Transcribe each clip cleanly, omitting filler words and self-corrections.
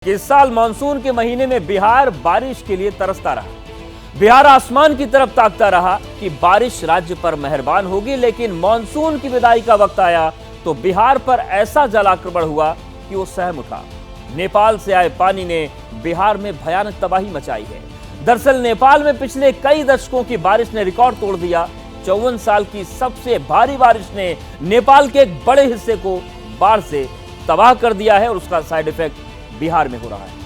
इस साल मानसून के महीने में बिहार बारिश के लिए तरसता रहा। बिहार आसमान की तरफ ताकता रहा कि बारिश राज्य पर मेहरबान होगी, लेकिन मानसून की विदाई का वक्त आया तो बिहार पर ऐसा जलाक्रमण हुआ कि वो सहम उठा। नेपाल से आए पानी ने बिहार में भयानक तबाही मचाई है। दरअसल नेपाल में पिछले कई दशकों की बारिश ने रिकॉर्ड तोड़ दिया। 54 साल की सबसे भारी बारिश ने नेपाल के एक बड़े हिस्से को बाढ़ से तबाह कर दिया है और उसका साइड इफेक्ट बिहार में हो रहा है।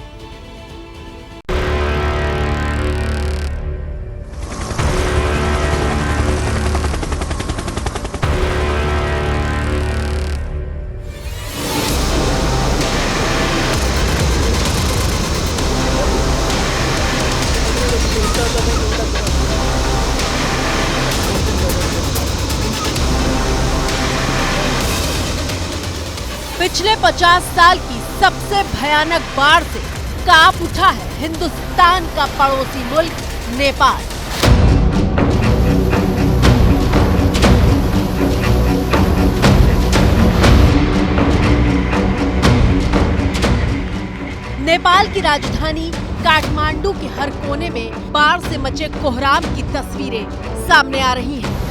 पिछले 50 साल की सबसे भयानक बाढ़ से कांप उठा है हिंदुस्तान का पड़ोसी मुल्क नेपाल। नेपाल की राजधानी काठमांडू के हर कोने में बाढ़ से मचे कोहराम की तस्वीरें सामने आ रही हैं।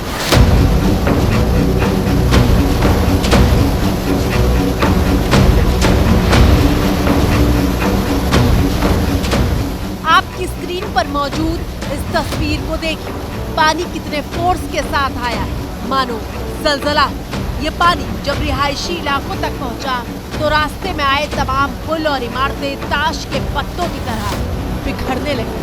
आपकी स्क्रीन पर मौजूद इस तस्वीर को देखिए। पानी कितने फोर्स के साथ आया है, मानो जलजला। ये पानी जब रिहायशी इलाकों तक पहुंचा तो रास्ते में आए तमाम पुल और इमारतें ताश के पत्तों की तरह बिखरने लगी।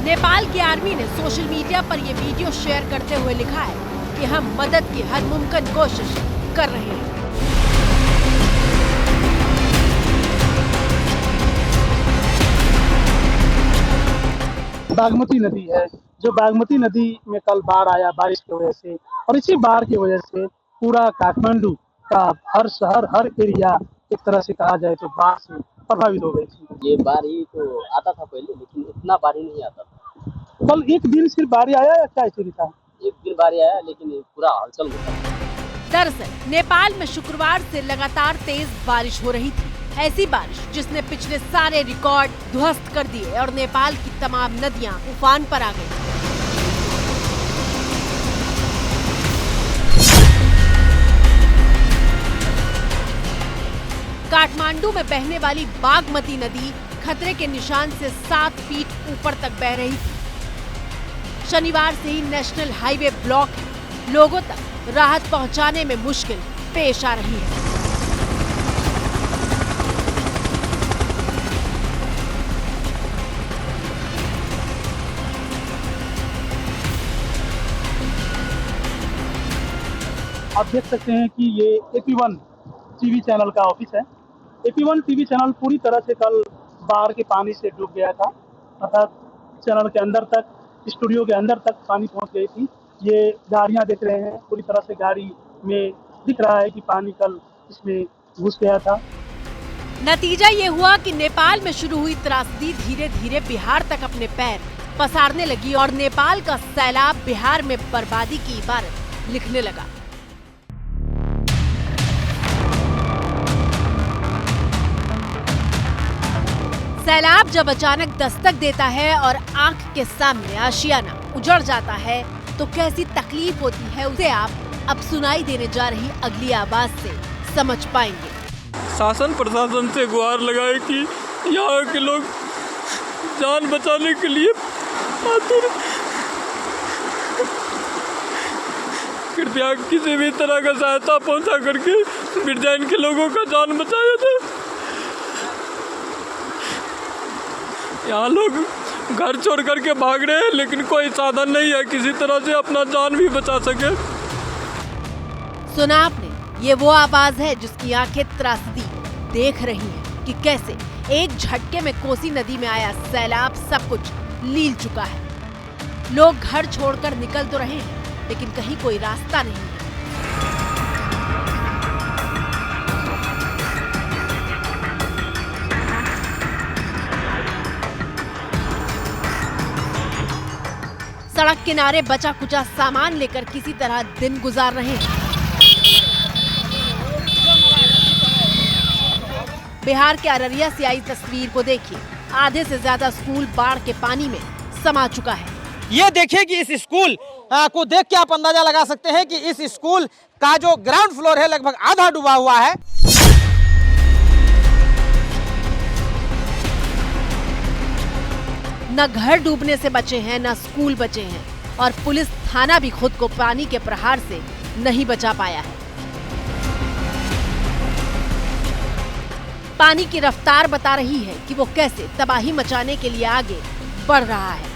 नेपाल की आर्मी ने सोशल मीडिया पर यह वीडियो शेयर करते हुए लिखा है कि हम मदद की हर मुमकिन कोशिश कर रहे हैं। बागमती नदी है, जो बागमती नदी में कल बाढ़ आया बारिश की वजह से, और इसी बाढ़ की वजह से पूरा काठमांडू का हर शहर हर एरिया एक तरह से कहा जाए तो बाढ़ से प्रभावित हो गई थी। ये बाढ़ तो आता था पहले, लेकिन इतना बाढ़ नहीं आता था। कल एक दिन सिर्फ बाढ़ आया या क्या स्थिति था? एक दिन बाढ़ आया, लेकिन पूरा हलचल होता। दरअसल नेपाल में शुक्रवार से लगातार तेज बारिश हो रही थी। ऐसी बारिश जिसने पिछले सारे रिकॉर्ड ध्वस्त कर दिए और नेपाल की तमाम नदियां उफान पर आ गईं। काठमांडू में बहने वाली बागमती नदी खतरे के निशान से 7 फीट ऊपर तक बह रही थी। शनिवार से ही नेशनल हाईवे ब्लॉक है। लोगों तक राहत पहुंचाने में मुश्किल पेश आ रही है। आप देख सकते हैं कि ये AP1 टीवी चैनल का ऑफिस है। AP1 टीवी चैनल पूरी तरह से कल बाढ़ के पानी से डूब गया था, अर्थात चैनल के अंदर तक, स्टूडियो के अंदर तक पानी पहुंच गई थी। ये गाड़ियां देख रहे हैं, पूरी तरह से गाड़ी में दिख रहा है कि पानी कल इसमें घुस गया था। नतीजा ये हुआ कि नेपाल में शुरू हुई त्रासदी धीरे धीरे बिहार तक अपने पैर पसारने लगी और नेपाल का सैलाब बिहार में बर्बादी की इबारत लिखने लगा। सैलाब जब अचानक दस्तक देता है और आंख के सामने आशियाना उजड़ जाता है तो कैसी तकलीफ होती है उसे आप अब सुनाई देने जा रही अगली आवाज से समझ पाएंगे। शासन प्रशासन से गुहार लगाए कि यहाँ के लोग जान बचाने के लिए आतुर, कृपया किसी भी तरह का सहायता पहुँचा करके बिरजाइन के लोगों का जान बचाया जाए। यहाँ लोग घर छोड़ करके भाग रहे हैं, लेकिन कोई साधन नहीं है किसी तरह से अपना जान भी बचा सके। सुना आपने, ये वो आवाज है जिसकी आंखें त्रासदी देख रही हैं कि कैसे एक झटके में कोसी नदी में आया सैलाब सब कुछ लील चुका है। लोग घर छोड़कर निकल तो रहे हैं, लेकिन कहीं कोई रास्ता नहीं है। सड़क किनारे बचा कुचा सामान लेकर किसी तरह दिन गुजार रहे हैं। बिहार के अररिया से आई तस्वीर को देखिए, आधे से ज्यादा स्कूल बाढ़ के पानी में समा चुका है। ये देखिए कि इस स्कूल को देख के आप अंदाजा लगा सकते हैं कि इस स्कूल का जो ग्राउंड फ्लोर है लगभग आधा डूबा हुआ है। न घर डूबने से बचे हैं, न स्कूल बचे हैं और पुलिस थाना भी खुद को पानी के प्रहार से नहीं बचा पाया है। पानी की रफ्तार बता रही है कि वो कैसे तबाही मचाने के लिए आगे बढ़ रहा है।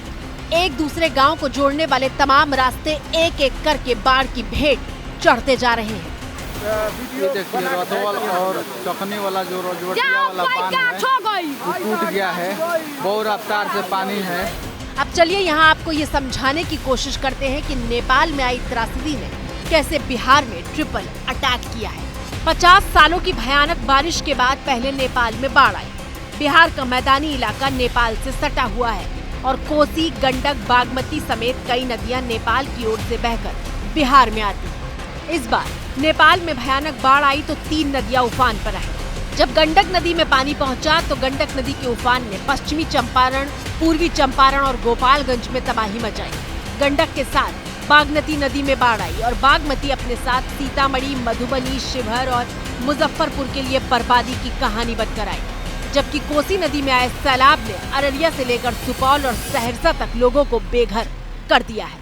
एक दूसरे गांव को जोड़ने वाले तमाम रास्ते एक एक करके बाढ़ की भेंट चढ़ते जा रहे हैं। ये देखिए रतवाल और चकनी वाला जो रोजवटिया वाला बांध है वो टूट गया है, बहुत रफ्तार से पानी है। अब चलिए यहाँ आपको ये समझाने की कोशिश करते हैं कि नेपाल में आई त्रासदी ने कैसे बिहार में ट्रिपल अटैक किया है। 50 सालों की भयानक बारिश के बाद पहले नेपाल में बाढ़ आई। बिहार का मैदानी इलाका नेपाल से सटा हुआ है और कोसी, गंडक, बागमती समेत कई नदियां नेपाल की ओर से बहकर बिहार में आती हैं। इस बार नेपाल में भयानक बाढ़ आई तो 3 नदियां उफान पर आई। जब गंडक नदी में पानी पहुंचा तो गंडक नदी के उफान ने पश्चिमी चंपारण, पूर्वी चंपारण और गोपालगंज में तबाही मचाई। गंडक के साथ बागमती नदी में बाढ़ आई और बागमती अपने साथ सीतामढ़ी, मधुबनी, शिवहर और मुजफ्फरपुर के लिए बर्बादी की कहानी बनकर आई। जबकि कोसी नदी में आए सैलाब ने अररिया से लेकर सुपौल और सहरसा तक लोगों को बेघर कर दिया है।